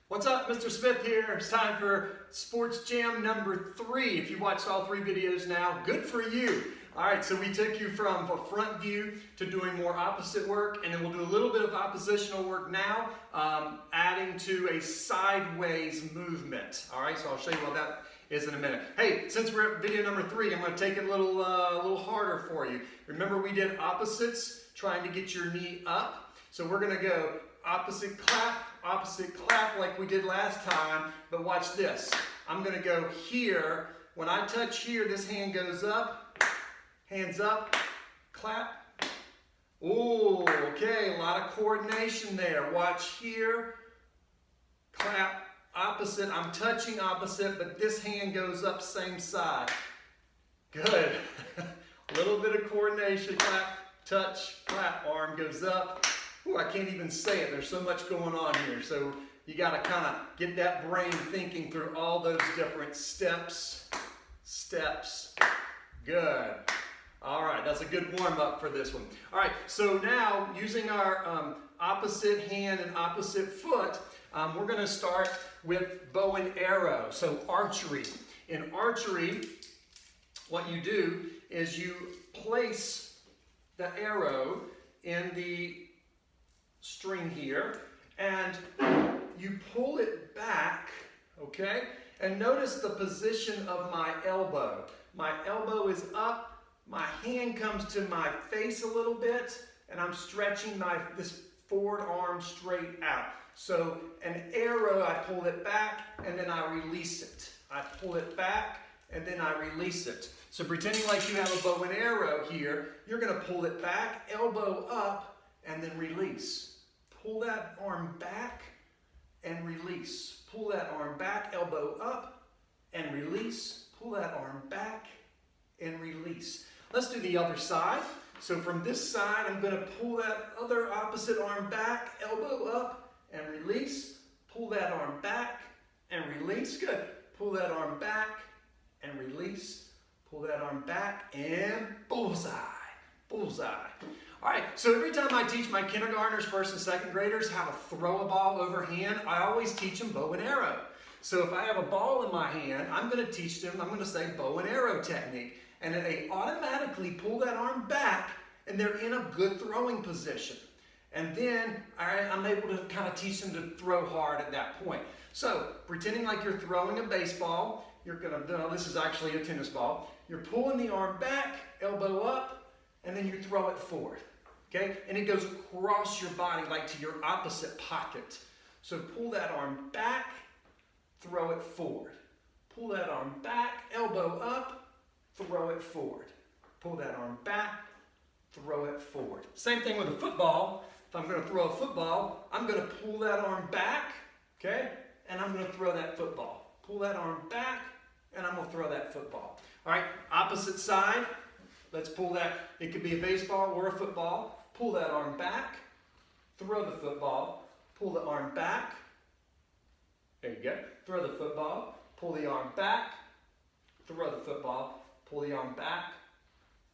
What's up, Mr. Smith here. It's time for Sports Jam number 3. If you watched all 3 videos now, good for you. All right, so we took you from a front view to doing more opposite work, and then we'll do a little bit of oppositional work now, adding to a sideways movement. All right, so I'll show you what that is in a minute. Hey, since we're at video number 3, I'm going to take it a little harder for you. Remember we did opposites, trying to get your knee up. So we're going to go opposite clap like we did last time, but watch this. I'm going to go here. When I touch here, this hand goes up, hands up, clap. Ooh, okay, a lot of coordination there. Watch here, clap, opposite. I'm touching opposite, but this hand goes up same side. Good. A little bit of coordination, clap, touch, clap, arm goes up. Ooh, I can't even say it. There's so much going on here. So you got to kind of get that brain thinking through all those different steps. Good. All right, that's a good warm-up for this one. All right, so now using our opposite hand and opposite foot, we're going to start with bow and arrow, so archery. In archery, what you do is you place the arrow in the string here, and you pull it back, okay? And notice the position of my elbow. My elbow is up, my hand comes to my face a little bit, and I'm stretching this forward arm straight out. So an arrow, I pull it back, and then I release it. I pull it back, and then I release it. So pretending like you have a bow and arrow here, you're gonna pull it back, elbow up, and then release. Pull that arm back and release. Pull that arm back, elbow up, and release. Pull that arm back and release. Let's do the other side. So from this side, I'm going to pull that other opposite arm back, elbow up, and release. Pull that arm back and release. Good. Pull that arm back and release. Pull that arm back and bullseye. Bullseye. All right, so every time I teach my kindergartners, first and second graders how to throw a ball overhand, I always teach them bow and arrow. So if I have a ball in my hand, I'm going to teach them, I'm going to say bow and arrow technique. And then they automatically pull that arm back, and they're in a good throwing position. And then I'm able to kind of teach them to throw hard at that point. So pretending like you're throwing a baseball, you're going to, no, this is actually a tennis ball. You're pulling the arm back, elbow up, and then you throw it forward. Okay? And it goes across your body like to your opposite pocket. So pull that arm back, throw it forward. Pull that arm back, elbow up, throw it forward. Pull that arm back, throw it forward. Same thing with a football. If I'm going to throw a football, I'm going to pull that arm back, okay? And I'm going to throw that football. Pull that arm back, and I'm going to throw that football. All right, opposite side. Let's pull that. It could be a baseball or a football. Pull that arm back, throw the football, pull the arm back. There you go. Throw the football, pull the arm back, throw the football, pull the arm back,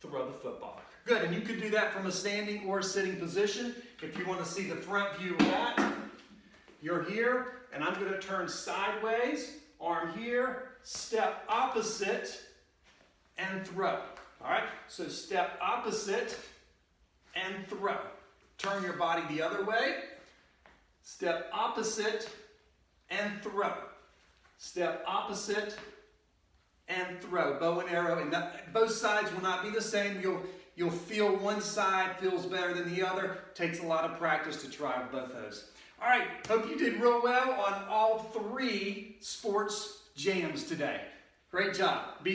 throw the football. Good, and you could do that from a standing or sitting position. If you want to see the front view of that, you're here, and I'm going to turn sideways, arm here, step opposite, and throw. All right, so step opposite and throw. Turn your body the other way. Step opposite and throw. Step opposite and throw. Bow and arrow, and both sides will not be the same. You'll feel one side feels better than the other. Takes a lot of practice to try both those. All right, hope you did real well on all 3 sports jams today. Great job.